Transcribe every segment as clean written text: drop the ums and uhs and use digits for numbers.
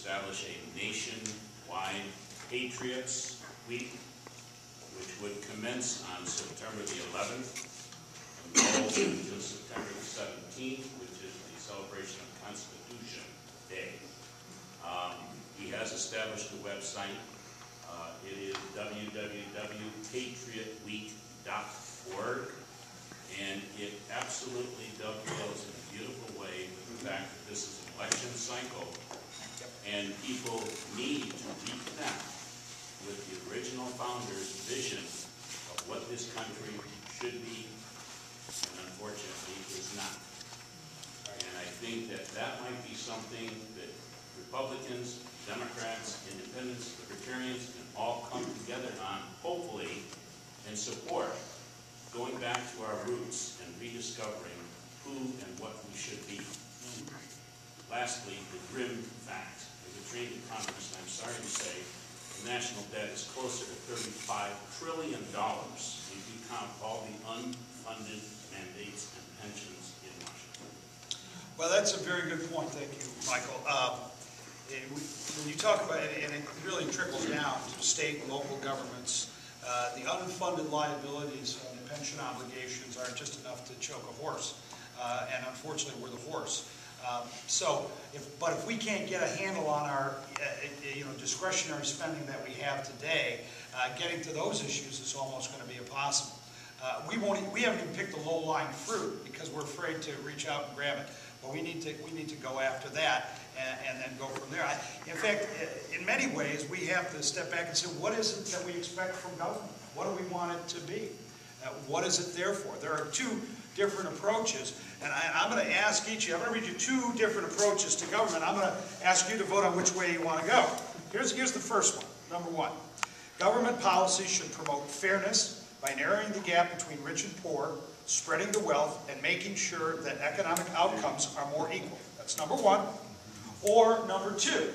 establish a nationwide Patriots Week, which would commence on September the 11th and go until September the 17th, which is the celebration of Constitution Day. He has established a website. It is www.patriotweek.org, and it absolutely dovetails in a beautiful way with the fact that this is an election cycle, and people need to reconnect with the original founders' vision of what this country should be, and unfortunately is not. And I think that that might be something that Republicans, Democrats, Independents, Libertarians can all come together on, hopefully, and support going back to our roots and rediscovering who and what we should be. Lastly, the grim fact, as a trained economist, I'm sorry to say, the national debt is closer to $35 trillion if you count all the unfunded mandates and pensions in Washington. Well, that's a very good point. Thank you, Michael. When you talk about it, and it really trickles down to state and local governments, the unfunded liabilities and the pension obligations aren't just enough to choke a horse, and unfortunately we're the horse. But if we can't get a handle on our discretionary spending that we have today, getting to those issues is almost going to be impossible. We haven't even picked the low-lying fruit because we're afraid to reach out and grab it. But we need to go after that and then go from there. In fact, in many ways, we have to step back and say, what is it that we expect from government? What do we want it to be? What is it there for? There are two different approaches, and I'm going to ask each of you, I'm going to read you two different approaches to government. I'm going to ask you to vote on which way you want to go. Here's the first one. Number one, government policy should promote fairness by narrowing the gap between rich and poor, spreading the wealth, and making sure that economic outcomes are more equal. That's number one. Or number two,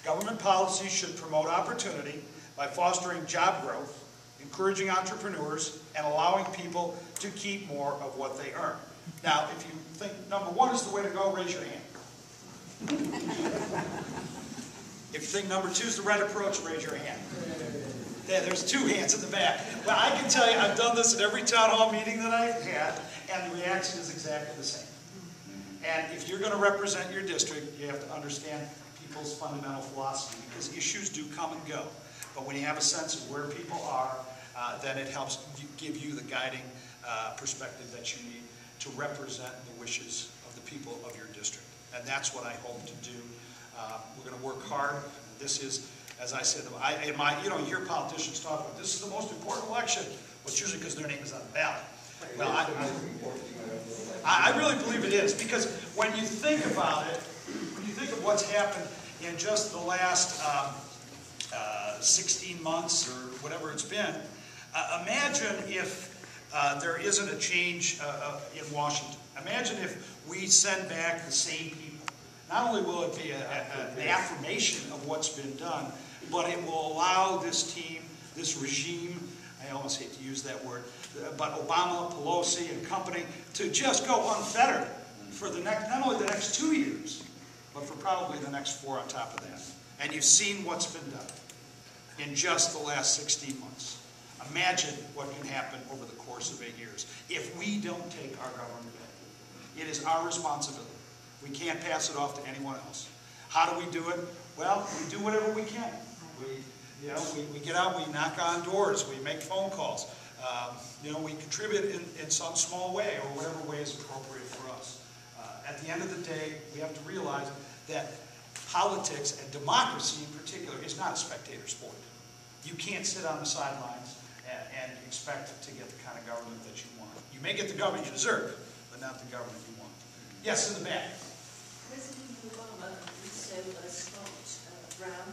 government policy should promote opportunity by fostering job growth, encouraging entrepreneurs, and allowing people to keep more of what they earn. Now, if you think number one is the way to go, raise your hand. If you think number two is the right approach, raise your hand. There's two hands in the back. Well, I can tell you, I've done this at every town hall meeting that I've had, and the reaction is exactly the same. And if you're going to represent your district, you have to understand people's fundamental philosophy, because issues do come and go. But when you have a sense of where people are, then it helps give you the guiding perspective that you need to represent the wishes of the people of your district. And that's what I hope to do. We're going to work hard. This is, as I said, you hear politicians talk about this is the most important election. Well, it's usually because their name is on the ballot. Well, I really believe it is, because when you think about it, when you think of what's happened in just the last 16 months or whatever it's been, imagine if there isn't a change in Washington. Imagine if we send back the same people. Not only will it be an affirmation of what's been done, but it will allow this team, this regime, I almost hate to use that word, but Obama, Pelosi, and company, to just go unfettered for the next, not only the next 2 years, but for probably the next 4 on top of that. And you've seen what's been done in just the last 16 months. Imagine what can happen over the course of 8 years if we don't take our government back. It is our responsibility. We can't pass it off to anyone else. How do we do it? Well, we do whatever we can. We get out, we knock on doors, we make phone calls. We contribute in some small way or whatever way is appropriate for us. At the end of the day, we have to realize that politics and democracy in particular is not a spectator sport. You can't sit on the sidelines and expect to get the kind of government that you want. You may get the government you deserve, but not the government you want. Yes, in the back. President Obama and also Scott Brown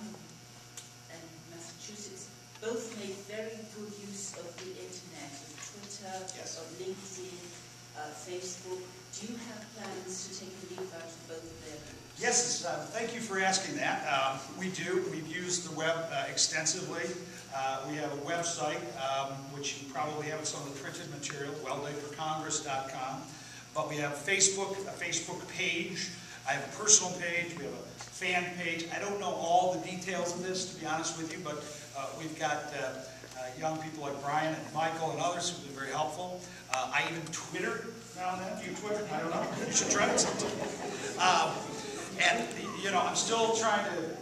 and Massachusetts both made very good use of the internet, of Twitter, yes, of LinkedIn, Facebook. Do you have plans to take a leaf out of both of them? Yes, thank you for asking that. We do. We've used the web extensively. We have a website, which you probably have some of the printed material, weldayforcongress.com. But we have Facebook, a Facebook page. I have a personal page, we have a fan page. I don't know all the details of this, to be honest with you, but we've got young people like Brian and Michael and others who've been very helpful. I even Twitter now and then. Do you Twitter? I don't know. You should try it sometime. And, you know, I'm still trying to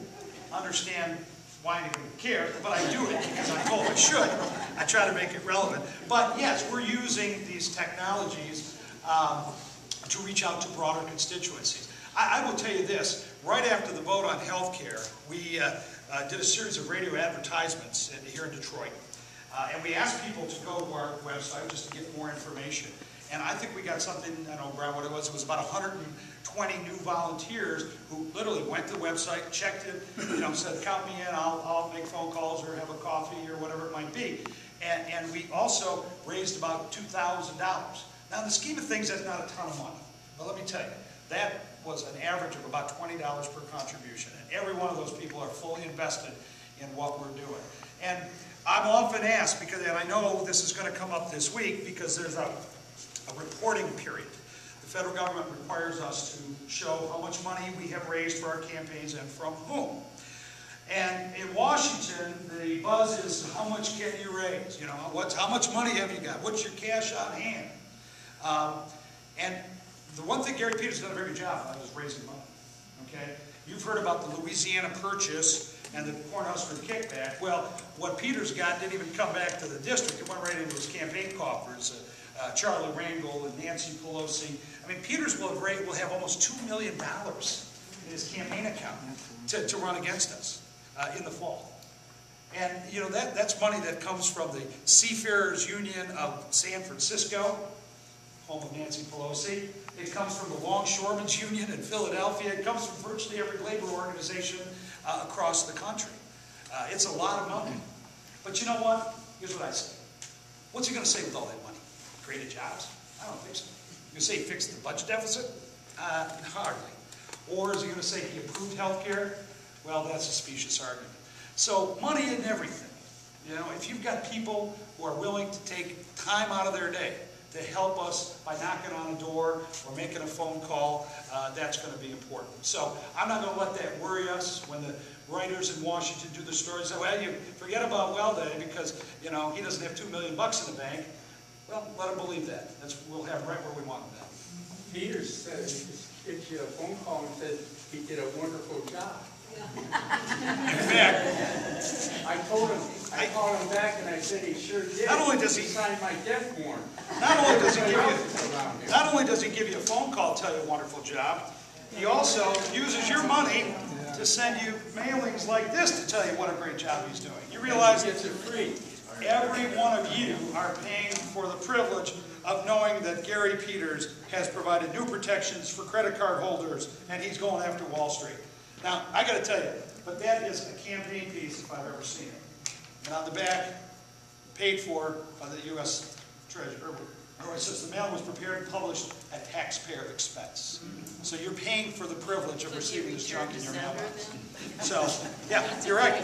understand why anybody cares, but I do it because I told I should. I try to make it relevant. But yes, we're using these technologies to reach out to broader constituencies. I will tell you this, right after the vote on health care, we did a series of radio advertisements here in Detroit. And we asked people to go to our website just to get more information. And I think we got something, I don't know, Brian, what it was about 120 new volunteers who literally went to the website, checked it, you know, said, count me in, I'll make phone calls or have a coffee or whatever it might be. And we also raised about $2,000. Now, in the scheme of things, that's not a ton of money. But let me tell you, that was an average of about $20 per contribution. And every one of those people are fully invested in what we're doing. And I'm often asked, because, and I know this is going to come up this week, because there's a reporting period. The federal government requires us to show how much money we have raised for our campaigns and from whom. And in Washington, the buzz is, how much can you raise? You know, how much money have you got? What's your cash on hand? And the one thing Gary Peters has done a very good job of is raising money. Okay? You've heard about the Louisiana Purchase and the Cornhusker kickback. Well, what Peters got didn't even come back to the district. It went right into his campaign coffers. Charlie Rangel and Nancy Pelosi. I mean, Peters will have almost $2 million in his campaign account to run against us in the fall. And, you know, that's money that comes from the Seafarers Union of San Francisco, home of Nancy Pelosi. It comes from the Longshoremen's Union in Philadelphia. It comes from virtually every labor organization across the country. It's a lot of money. But you know what? Here's what I say. What's he going to say with all that money? Created jobs? I don't think so. You say he fixed the budget deficit? Hardly. Or is he going to say he improved health care? Well, that's a specious argument. So money isn't everything. You know, if you've got people who are willing to take time out of their day to help us by knocking on a door or making a phone call, that's going to be important. So I'm not going to let that worry us when the writers in Washington do the stories. Say, well, you forget about Welday because, you know, he doesn't have $2 million in the bank. Well, let them believe that. We'll have right where we want them then. Peters said, gives you a phone call and said he did a wonderful job. In fact, I called him back and I said he sure did. Not only does he sign my death warrant. Not only does he give you a phone call, tell you a wonderful job, he also uses your money to send you mailings like this to tell you what a great job he's doing. You realize he gets it free. Every one of you are paying for the privilege of knowing that Gary Peters has provided new protections for credit card holders, and he's going after Wall Street. Now, I got to tell you, but that is a campaign piece if I've ever seen it. And on the back, paid for by the U.S. Treasury. It says the mail was prepared and published at taxpayer expense. So you're paying for the privilege of receiving this junk in your mailbox. So, yeah, you're right.